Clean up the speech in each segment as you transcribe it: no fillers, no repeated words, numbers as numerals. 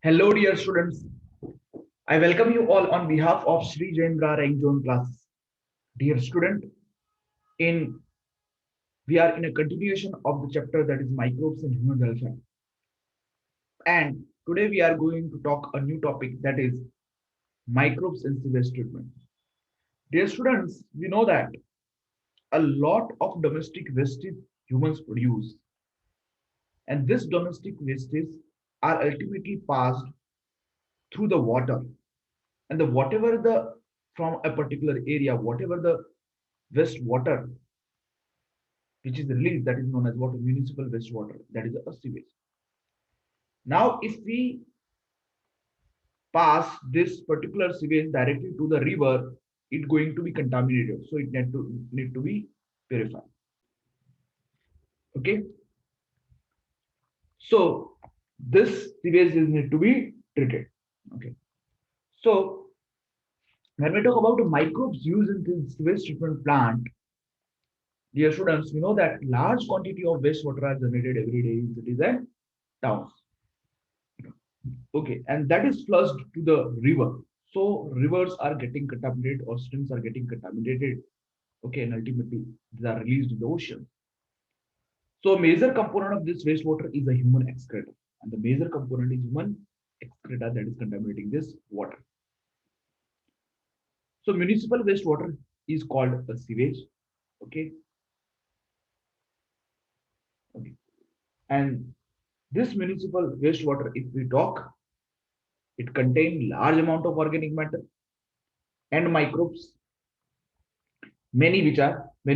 Hello, dear students. I welcome you all on behalf of Sri Jendra Rank Zone classes. Dear student, in we are in a continuation of the chapter that is microbes and human welfare. And today we are going to talk a new topic that is microbes in sewage treatment. Dear students, we know that a lot of domestic wastage humans produce, and this domestic wastage are ultimately passed through the water. And the whatever the from a particular area, whatever the wastewater which is released, that is known as water municipal wastewater, that is a sewage. Now if we pass this particular sewage directly to the river, it's going to be contaminated, so it need to be purified. Okay, so this sewage is need to be treated. Okay, so when we talk about the microbes used in the sewage treatment plant, dear students, we know that large quantity of wastewater are generated every day in cities and towns. Okay, and that is flushed to the river. So rivers are getting contaminated or streams are getting contaminated. Okay, and ultimately they are released in the ocean. So a major component of this wastewater is a human excreta, and the major component is human excreta that is contaminating this water. So municipal wastewater is called a sewage. Okay, okay, and this municipal wastewater, if we talk, it contains large amount of organic matter and microbes, many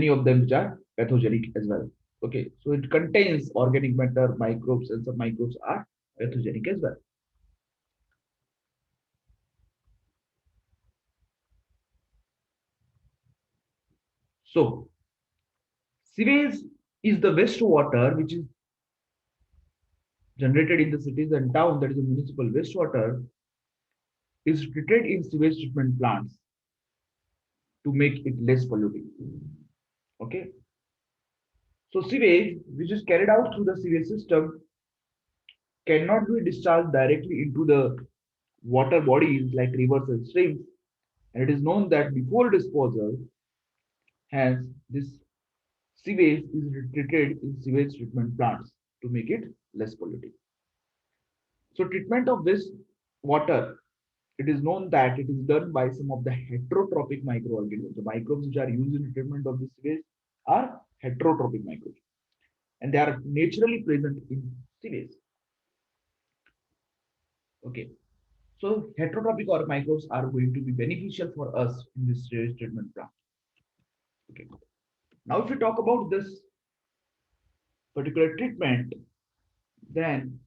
of them which are pathogenic as well. Okay, so it contains organic matter, microbes, and some microbes are pathogenic as well. So sewage is the wastewater which is generated in the cities and town, that is a municipal wastewater, is treated in sewage treatment plants to make it less polluting. Okay, so sewage which is carried out through the sewage system cannot be discharged directly into the water bodies like rivers and streams, and it is known that before disposal, hence this sewage is treated in sewage treatment plants to make it less polluting. So treatment of this water, it is known that it is done by some of the heterotrophic microorganisms. The microbes which are used in the treatment of this sewage are heterotrophic microbes, and they are naturally present in sewage. Okay, so heterotrophic or microbes are going to be beneficial for us in this sewage treatment plant. Okay, now if we talk about this particular treatment, then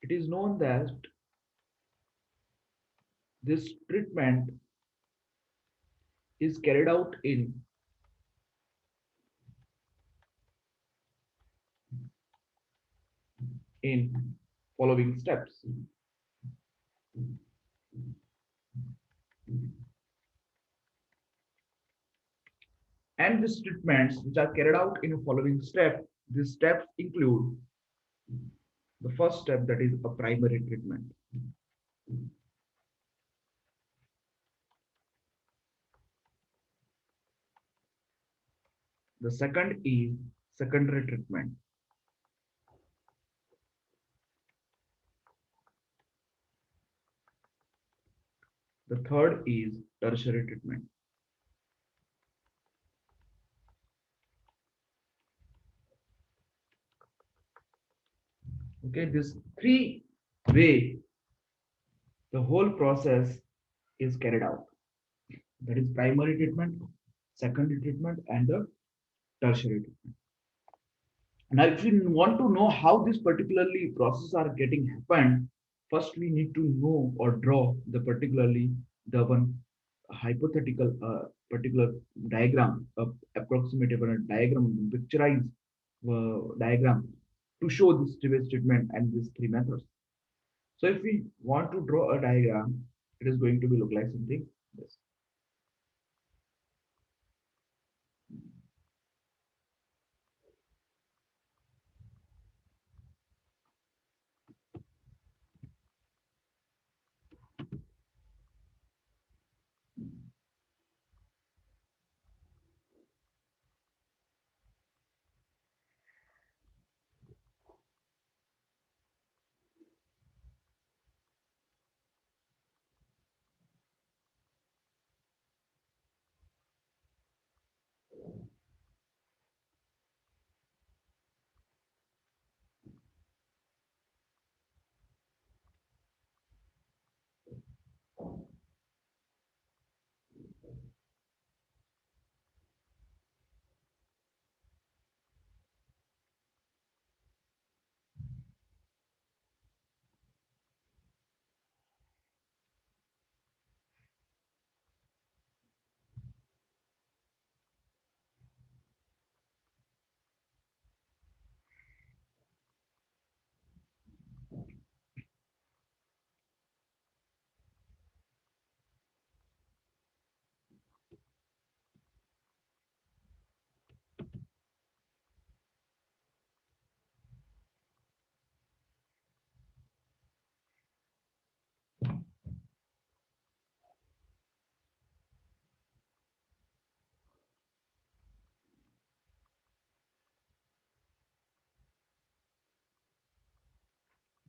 it is known that this treatment is carried out in following steps. And these treatments which are carried out in a following step, these steps include the first step, that is a primary treatment. The second is secondary treatment. The third is tertiary treatment. Okay, this three way the whole process is carried out. That is primary treatment, secondary treatment, and the tertiary treatment. Now, if we want to know how this particularly process are getting happened, first we need to know or draw the particularly the one hypothetical particular diagram, approximate diagram, picturized diagram to show this sewage treatment and these three methods. So if we want to draw a diagram, it is going to be look like something this.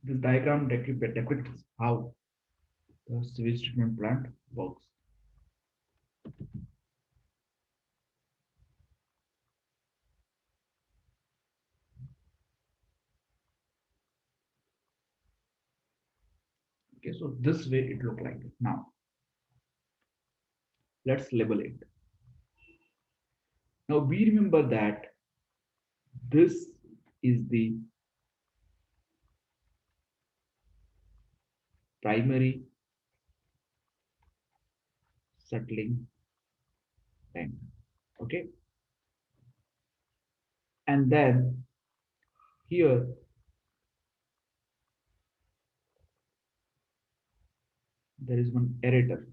This diagram depicts how the sewage treatment plant works. Okay, so this way it look like. Now let's label it. Now we remember that this is the primary settling tank. Okay, and then here there is one aerator.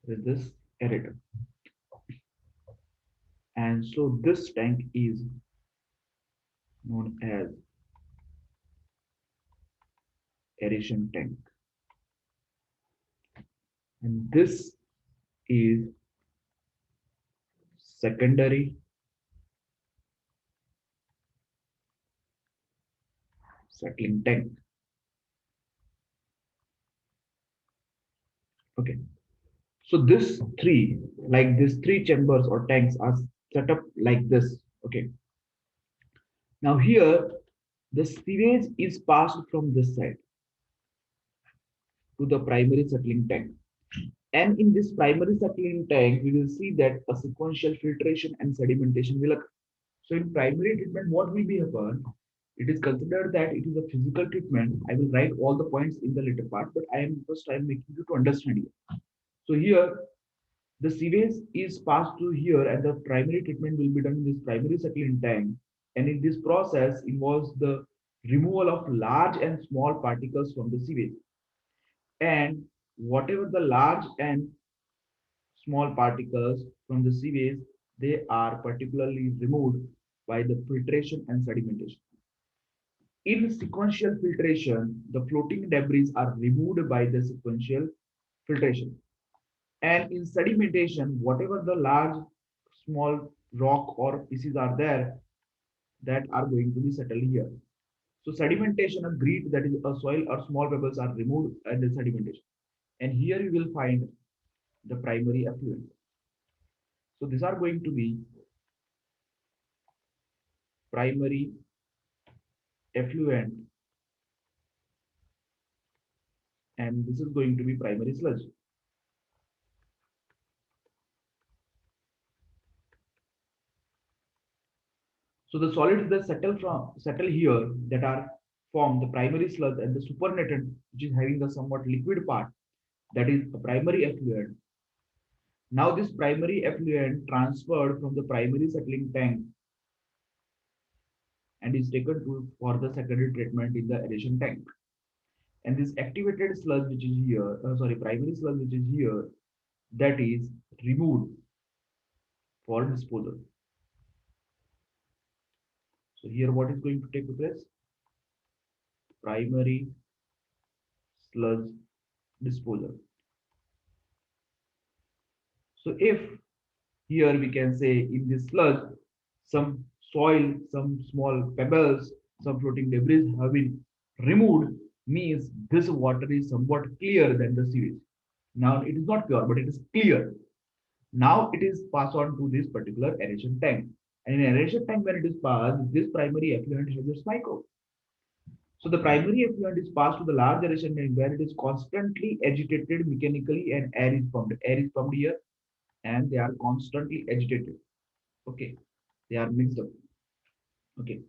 With this aerator, and so this tank is known as aeration tank, and this is secondary settling tank. Okay, so this three, like these three chambers or tanks are set up like this. Okay, now here the sewage is passed from this side to the primary settling tank. And in this primary settling tank, we will see that a sequential filtration and sedimentation will occur. So in primary treatment, what will be happen? It is considered that it is a physical treatment. I will write all the points in the later part, but I am making you to understand here. So here the sewage is passed through here, and the primary treatment will be done in this primary settling tank. And in this process involves the removal of large and small particles from the sewage. And whatever the large and small particles from the sewage, they are particularly removed by the filtration and sedimentation. In sequential filtration, the floating debris are removed by the sequential filtration. And in sedimentation, whatever the large, small rock or pieces are there that are going to be settled here. So sedimentation, a grit, that is a soil or small pebbles, are removed at the sedimentation. And here you will find the primary effluent. So these are going to be primary effluent, and this is going to be primary sludge. So the solids that settle here that are formed the primary sludge and the supernatant, which is having the somewhat liquid part, that is a primary effluent. Now this primary effluent transferred from the primary settling tank and is taken to for the secondary treatment in the aeration tank. And this activated sludge which is here, primary sludge which is here, that is removed for disposal. So here what is going to take place? Primary sludge disposal. So if here we can say in this sludge, some soil, some small pebbles, some floating debris have been removed, means this water is somewhat clear than the sewage. Now it is not pure, but it is clear. Now it is passed on to this particular aeration tank. And in aeration tank, when it is passed, this primary effluent has its microbes. So the primary effluent is passed to the large aeration tank where it is constantly agitated mechanically and air is pumped. Air is pumped here and they are constantly agitated. Okay, they are mixed up. Okay.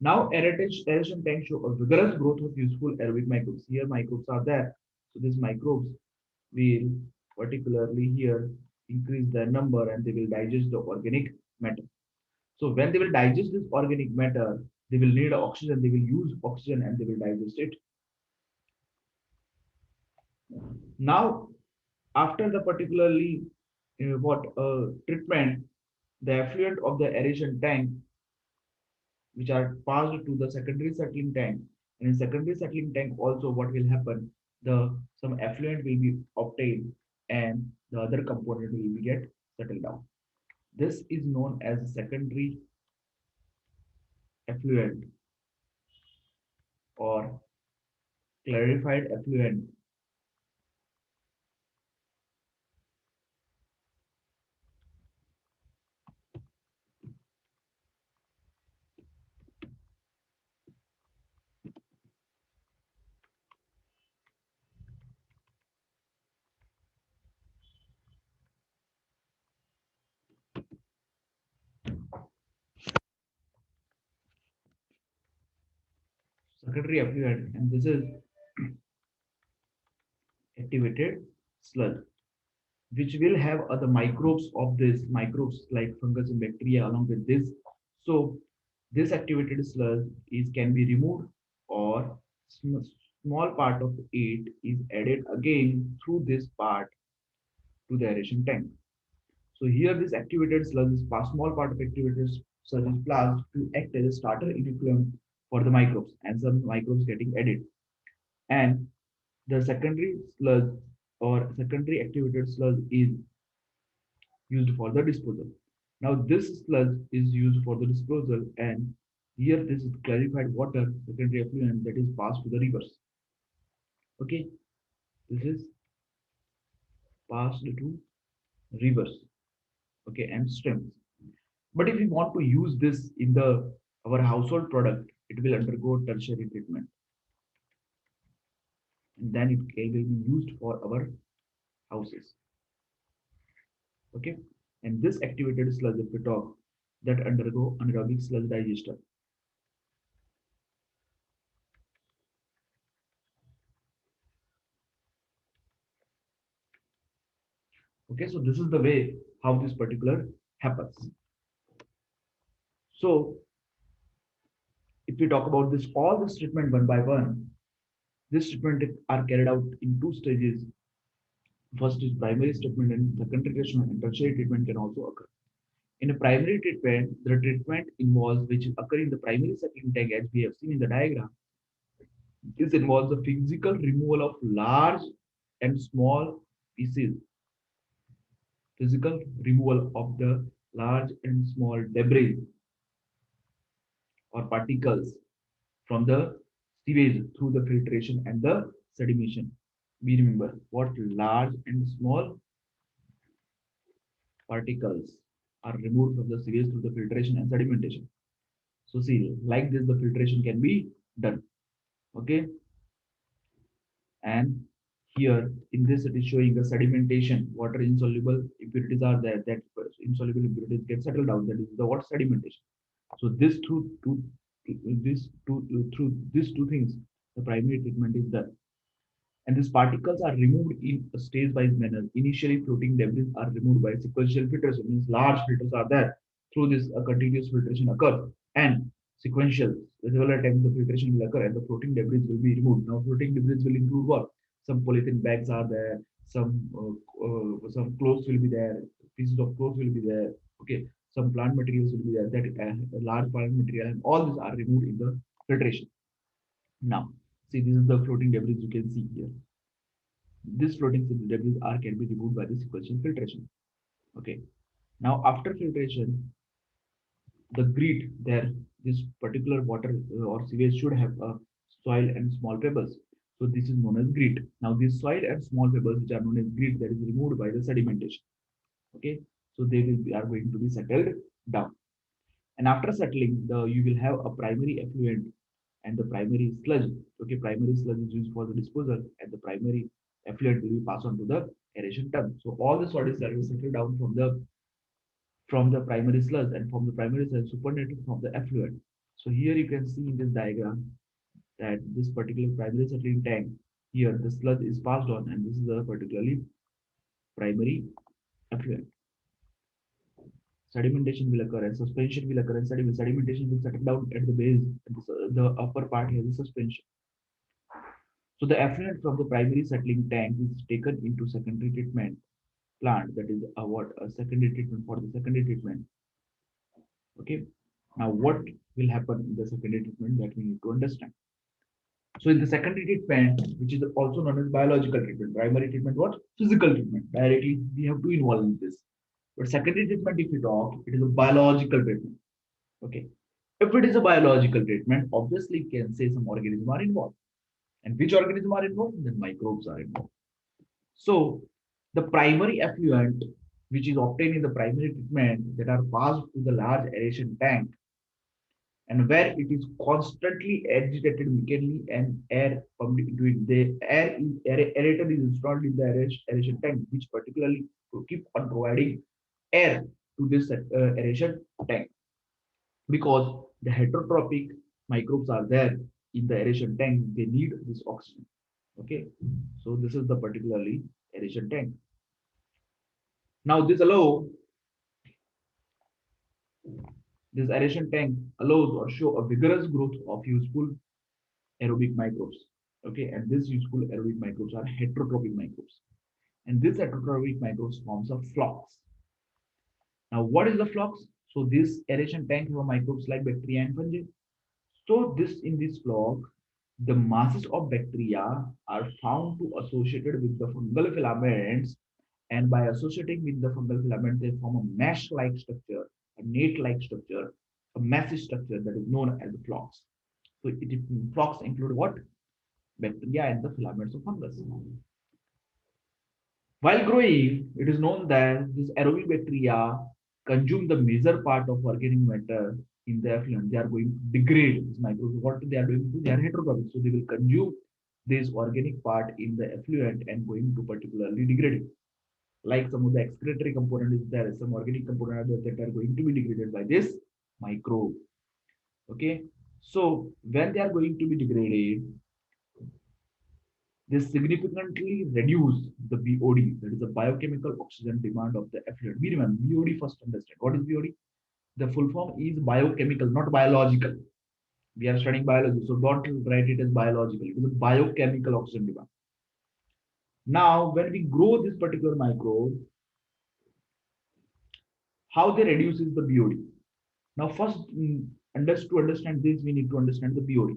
Now aeration tanks show a vigorous growth of useful aerobic microbes. Here microbes are there. So these microbes will particularly here increase their number and they will digest the organic matter. So when they will digest this organic matter, they will need oxygen, they will use oxygen and they will digest it. Now, after the particularly what treatment, the effluent of the aeration tank, which are passed to the secondary settling tank, and in secondary settling tank also what will happen? the some effluent will be obtained and the other component will be get settled down. This is known as secondary effluent or clarified effluent. Secondary effluent, and this is activated sludge, which will have other microbes of this microbes like fungus and bacteria along with this. So this activated sludge is can be removed or small part of it is added again through this part to the aeration tank. So here this activated sludge is a small part of activated sludge is placed to act as a starter inoculum for the microbes and some microbes getting added. And the secondary sludge or secondary activated sludge is used for the disposal. Now this sludge is used for the disposal and here this is clarified water, secondary effluent that is passed to the rivers. Okay, this is passed to rivers. Okay, and streams. But if we want to use this in the our household product, it will undergo tertiary treatment and then it will be used for our houses. Okay, and this activated sludge, if we talk, that undergo anaerobic sludge digester. Okay, so this is the way how this particular happens. So if we talk about this, all this treatment one by one, this treatment are carried out in two stages. First is primary treatment and secondary treatment and tertiary treatment can also occur. In a primary treatment, the treatment involves which occur in the primary settling tank as we have seen in the diagram. This involves the physical removal of large and small pieces, physical removal of the large and small debris or particles from the sewage through the filtration and the sedimentation. We remember what large and small particles are removed from the sewage through the filtration and sedimentation. So see, like this, the filtration can be done. Okay, and here in this it is showing the sedimentation. Water insoluble impurities are there. That insoluble impurities get settled down. That is the water sedimentation. So this through these two things, the primary treatment is done. And these particles are removed in a stage-wise manner. Initially, floating debris are removed by sequential filtration, means large filters are there. Through this, a continuous filtration occurs, and sequential, several times the filtration will occur, and the floating debris will be removed. Now, floating debris will include what? Some polythene bags are there, some clothes will be there, pieces of clothes will be there. Okay, some plant materials will be there. That large plant material, and all these are removed in the filtration. Now, see, this is the floating debris you can see here. This floating debris are can be removed by the sequential filtration. Okay. Now, after filtration, the grit there, this particular water or sewage should have a soil and small pebbles. So this is known as grit. Now, this soil and small pebbles, which are known as grit, that is removed by the sedimentation. Okay. So they will be, are going to be settled down. And after settling, you will have a primary effluent and the primary sludge. Okay, primary sludge is used for the disposal, and the primary effluent will be passed on to the aeration tub. So all the solids that will settle down from the primary sludge and from the primary sludge supernated from the effluent. So here you can see in this diagram that this particular primary settling tank here the sludge is passed on, and this is a particularly primary effluent. Sedimentation will occur and suspension will occur and sedimentation will settle down at the base, the upper part here is suspension. So the effluent from the primary settling tank is taken into secondary treatment plant, that is a secondary treatment for the secondary treatment. Okay, now what will happen in the secondary treatment that we need to understand. So in the secondary treatment, which is also known as biological treatment, primary treatment, what? Physical treatment. Directly, we have to involve in this. But secondary treatment, if we talk, it is a biological treatment. Okay. If it is a biological treatment, obviously we can say some organisms are involved. And which organisms are involved? Then microbes are involved. So the primary effluent, which is obtained in the primary treatment that are passed to the large aeration tank, and where it is constantly agitated mechanically and air pumped into it. The aerator is installed in the aeration tank, which particularly to keep on providing air to this aeration tank, because the heterotrophic microbes are there in the aeration tank. They need this oxygen. Okay, so this is the particularly aeration tank. Now this aeration tank allows or show a vigorous growth of useful aerobic microbes. Okay, and these useful aerobic microbes are heterotrophic microbes. And this heterotrophic microbes forms a flux. Now, what is the flux? So this aeration tank have microbes like bacteria and fungi. So this flock, the masses of bacteria are found to associated with the fungal filaments, and by associating with the fungal filament, they form a mesh-like structure, a net-like structure, a messy structure that is known as the flux. So flux include what? Bacteria and the filaments of fungus. While growing, it is known that these aerobic bacteria consume the major part of organic matter in the effluent. They are going to degrade these microbes. What they are doing to? They are heterotrophic. So they will consume this organic part in the effluent and going to particularly degrade it. Like some of the excretory component is there, some organic component that are going to be degraded by this microbe. Okay. So when they are going to be degraded, they significantly reduce the BOD, that is the biochemical oxygen demand of the effluent. We remember BOD first understand. What is BOD? The full form is biochemical, not biological. We are studying biology, so don't write it as biological. It is a biochemical oxygen demand. Now, when we grow this particular microbe, how they reduces the BOD? Now, first, to understand this, we need to understand the BOD.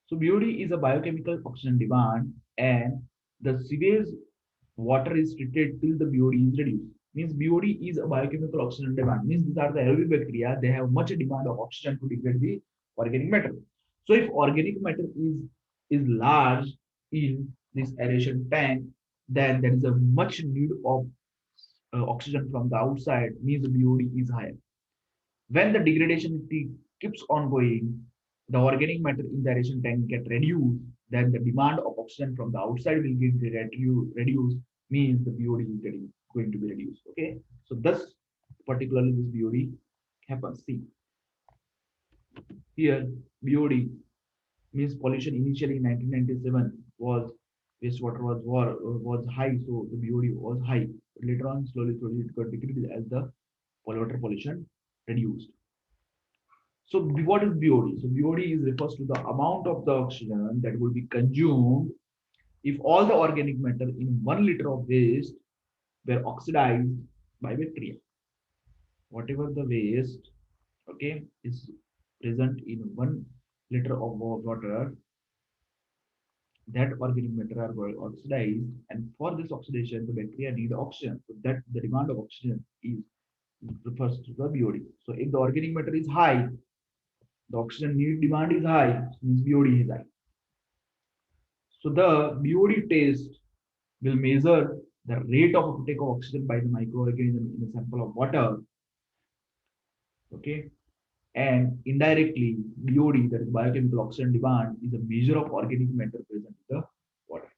So BOD is a biochemical oxygen demand, and the sewage water is treated till the BOD is reduced. Means BOD is a biochemical oxygen demand. Means these are the aerobic bacteria. They have much demand of oxygen to degrade the organic matter. So if organic matter is large in this aeration tank, then there is a much need of oxygen from the outside. Means the BOD is higher. When the degradation keeps on going, the organic matter in the aeration tank get reduced, then the demand of oxygen from the outside will get reduced, means the BOD is going to be reduced. Okay, so thus particularly this BOD happens. See here, BOD means pollution initially in 1997 was wastewater was high, so the BOD was high. But later on, slowly it got decreased as the water pollution reduced. So what is BOD? So BOD is refers to the amount of the oxygen that will be consumed if all the organic matter in 1 liter of waste were oxidized by bacteria. Whatever the waste, okay, is present in 1 liter of water, that organic matter are oxidized, and for this oxidation, the bacteria need oxygen. So that the demand of oxygen is refers to the BOD. So if the organic matter is high, the oxygen need demand is high, means BOD is high. So the BOD test will measure the rate of uptake of oxygen by the microorganism in a sample of water. Okay, and indirectly, BOD, that is biochemical oxygen demand, is a measure of organic matter present in the water.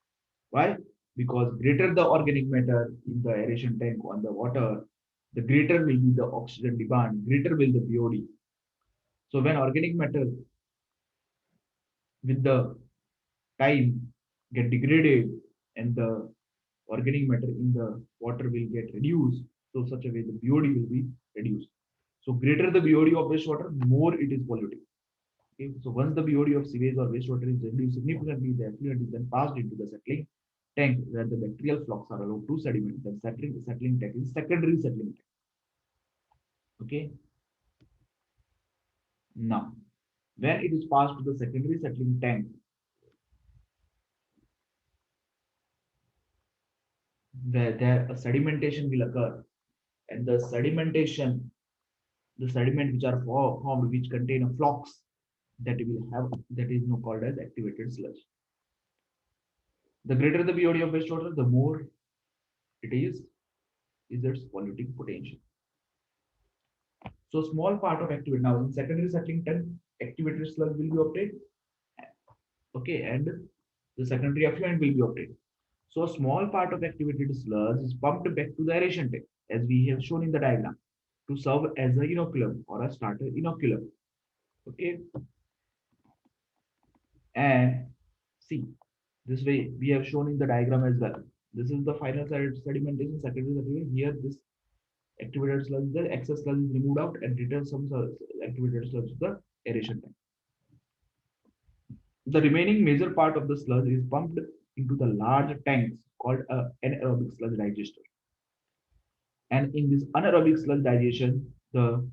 Why? Because greater the organic matter in the aeration tank on the water, the greater will be the oxygen demand, greater will the BOD. So when organic matter with the time get degraded and the organic matter in the water will get reduced, so such a way the BOD will be reduced. So greater the BOD of wastewater, more it is polluting. Okay? So once the BOD of sewage or wastewater is reduced significantly, the effluent is then passed into the settling tank where the bacterial flocks are allowed to sediment. The settling tank is secondary settling tank. Okay. Now, when it is passed to the secondary settling tank, where there a sedimentation will occur, and the sediment which are formed, which contain a flocks, that will have, that is now called as activated sludge. The greater the BOD of wastewater, the more it is its polluting potential. So small part of activated, now in secondary settling tank, activated sludge will be obtained, okay, and the secondary effluent will be obtained. So a small part of activated sludge is pumped back to the aeration tank, as we have shown in the diagram, to serve as a inoculum or a starter inoculum. Okay, and see, this way we have shown in the diagram as well. This is the final sedimentation, secondary sedimentation. Here, this activated sludge, the excess sludge is removed out and returns some activated sludge to the aeration tank. The remaining major part of the sludge is pumped into the large tanks called anaerobic sludge digester. And in this anaerobic sludge digestion, the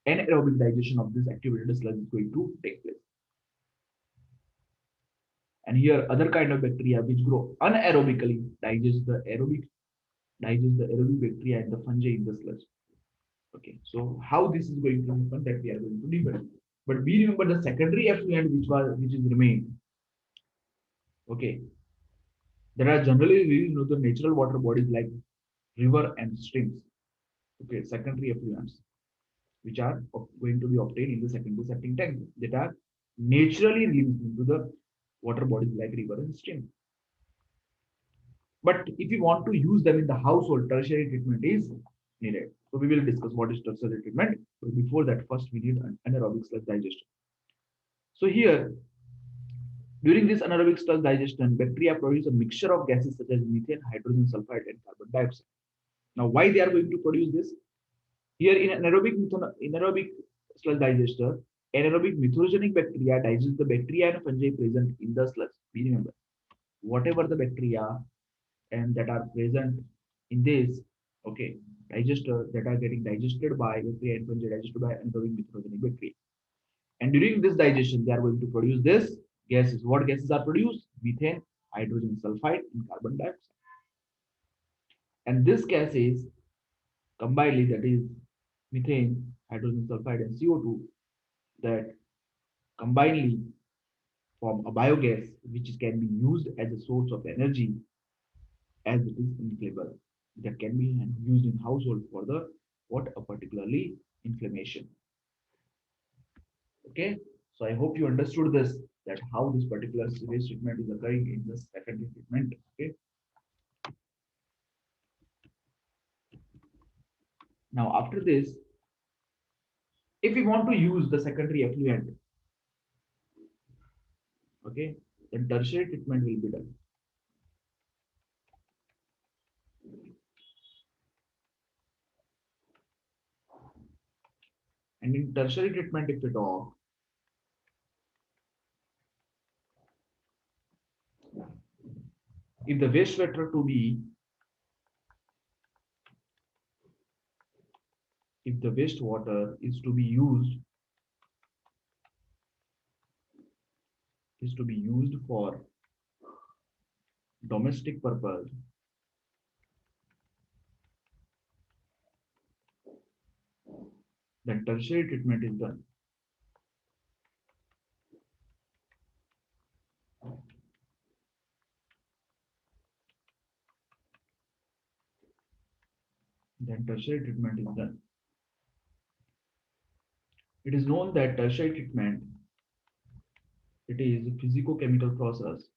anaerobic digestion of this activated sludge is going to take place. And here, other kind of bacteria which grow anaerobically digest the aerobic bacteria and the fungi in the sludge. Okay, so how this is going to happen, that we are going to debate. But we remember the secondary effluent which is remained. Okay, there are generally, we know, the natural water bodies like river and streams. Okay, secondary effluents which are going to be obtained in the secondary septic tank, that are naturally released into the water bodies like river and stream. But if you want to use them in the household, tertiary treatment is needed. So we will discuss what is tertiary treatment. But before that, first we need an anaerobic sludge digestion. So here, during this anaerobic sludge digestion, bacteria produce a mixture of gases such as methane, hydrogen sulfide, and carbon dioxide. Now, why they are going to produce this? Here in anaerobic sludge digester, anaerobic methylogenic bacteria digest the bacteria and fungi present in the sludge. We remember, whatever the bacteria and that are present in this, okay, digester, that are getting digested by bacteria and fungi, digested by anaerobic methylogenic bacteria. And during this digestion, they are going to produce this gases. What gases are produced? Methane, hydrogen sulfide, and carbon dioxide. And this gases combinedly, that is methane, hydrogen sulfide, and CO2, that combinedly form a biogas which can be used as a source of energy, as it is inflammable, that can be used in household for the what, a particularly inflammation. Okay, so I hope you understood this, that how this particular sewage treatment is occurring in the secondary treatment. Okay, now after this, if we want to use the secondary effluent, okay, then tertiary treatment will be done. And in tertiary treatment, if we talk, if the wastewater to be, if the wastewater is to be used for domestic purpose, then tertiary treatment is done. Then tertiary treatment is done. It is known that tertiary treatment, it is a physico-chemical process.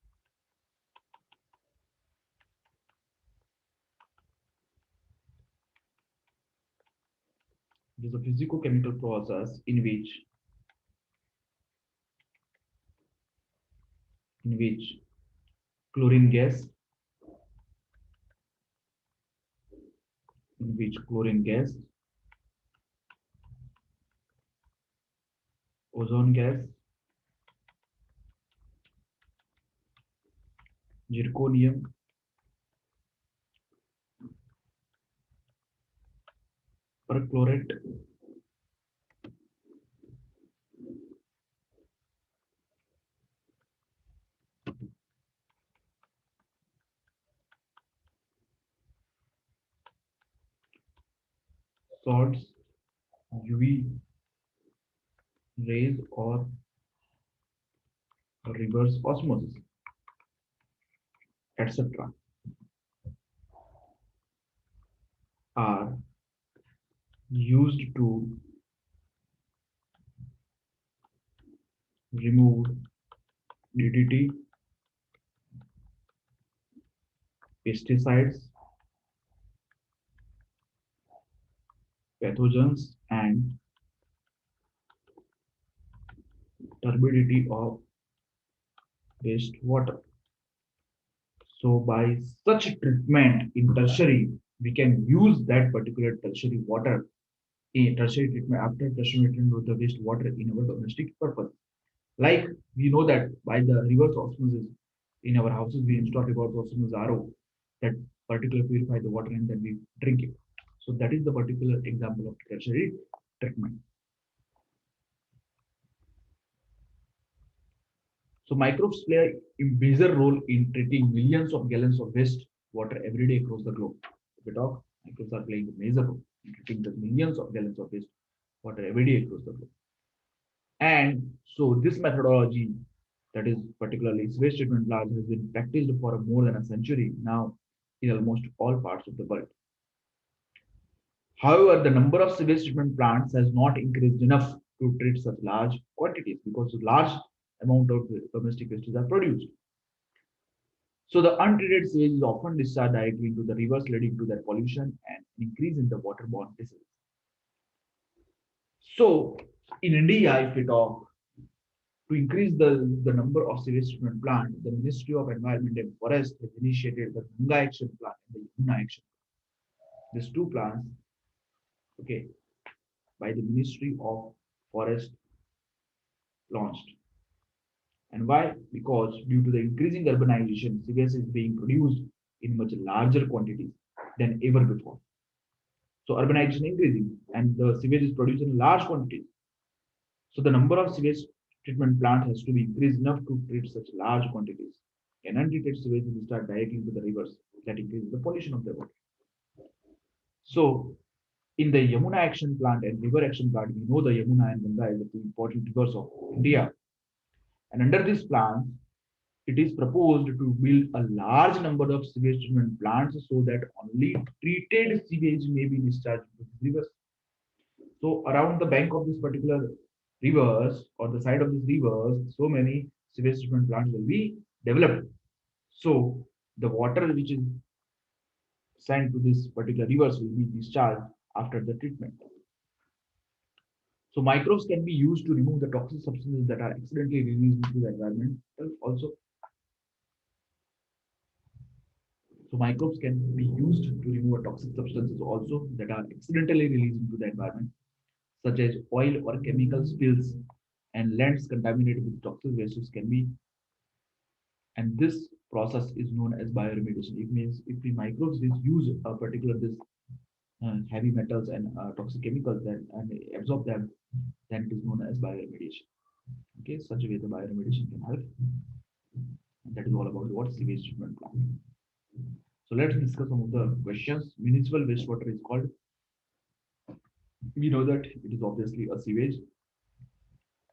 It is a physico-chemical process in which chlorine gas, in which chlorine gas, ozone gas, zirconium, perchlorate, salts, UV rays, or reverse osmosis, etc., are used to remove DDT, pesticides, pathogens, and turbidity of wastewater. So by such treatment in tertiary, we can use that particular tertiary water in tertiary treatment after tertiary treatment with the wastewater in our domestic purpose. Like we know that by the reverse osmosis in our houses, we install reverse osmosis RO that particular purify the water and then we drink it. So that is the particular example of tertiary treatment. So microbes play a major role in treating millions of gallons of waste water every day across the globe. If we talk, microbes are playing a major role in treating the millions of gallons of waste water every day across the globe. And so this methodology, that is particularly sewage treatment plants, has been practiced for more than a century now in almost all parts of the world. However, the number of sewage treatment plants has not increased enough to treat such large quantities because a large amount of domestic wastes are produced. So the untreated sewage is often discharged directly into the rivers, leading to their pollution and increase in the waterborne diseases. So in India, if we talk, to increase the number of sewage treatment plants, the Ministry of Environment and Forest has initiated the Ganga Action Plan and the Yamuna Action Plan. These two plans, okay, by the Ministry of Forest launched. And why? Because due to the increasing urbanization, sewage is being produced in much larger quantities than ever before. So urbanization increasing and the sewage is produced in large quantities. So the number of sewage treatment plants has to be increased enough to treat such large quantities. And untreated sewage will start directly to the rivers that increases the pollution of the water. So in the Yamuna Action Plant and River Action Plant, we know the Yamuna and Ganga are the two important rivers of India. And under this plan, it is proposed to build a large number of sewage treatment plants so that only treated sewage may be discharged to the rivers. So around the bank of this particular rivers or the side of these rivers, so many sewage treatment plants will be developed. So the water which is sent to this particular rivers will be discharged after the treatment. So microbes can be used to remove the toxic substances that are accidentally released into the environment. Also, so microbes can be used to remove toxic substances also that are accidentally released into the environment, such as oil or chemical spills and lands contaminated with toxic wastes can be, and this process is known as bioremediation. It means if the microbes use a particular this heavy metals and toxic chemicals then and absorb them, then it is known as bioremediation. Okay, such a way the bioremediation can help. And that is all about what sewage treatment plant. So let's discuss some of the questions. Municipal wastewater is called. We know that it is obviously a sewage.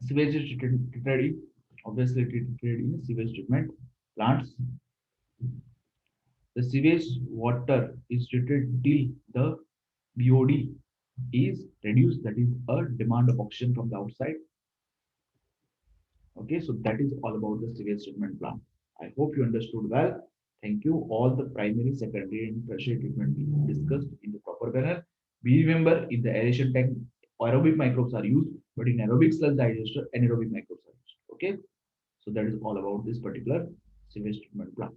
Sewage is treated obviously treated in sewage treatment plants. The sewage water is treated till the BOD is reduced, that is a demand of oxygen from the outside. Okay, so that is all about the sewage treatment plant. I hope you understood well. Thank you. All the primary, secondary, and tertiary treatment we discussed in the proper manner. We remember in the aeration tank, aerobic microbes are used, but in aerobic sludge digester, anaerobic microbes are used. Okay, so that is all about this particular sewage treatment plant.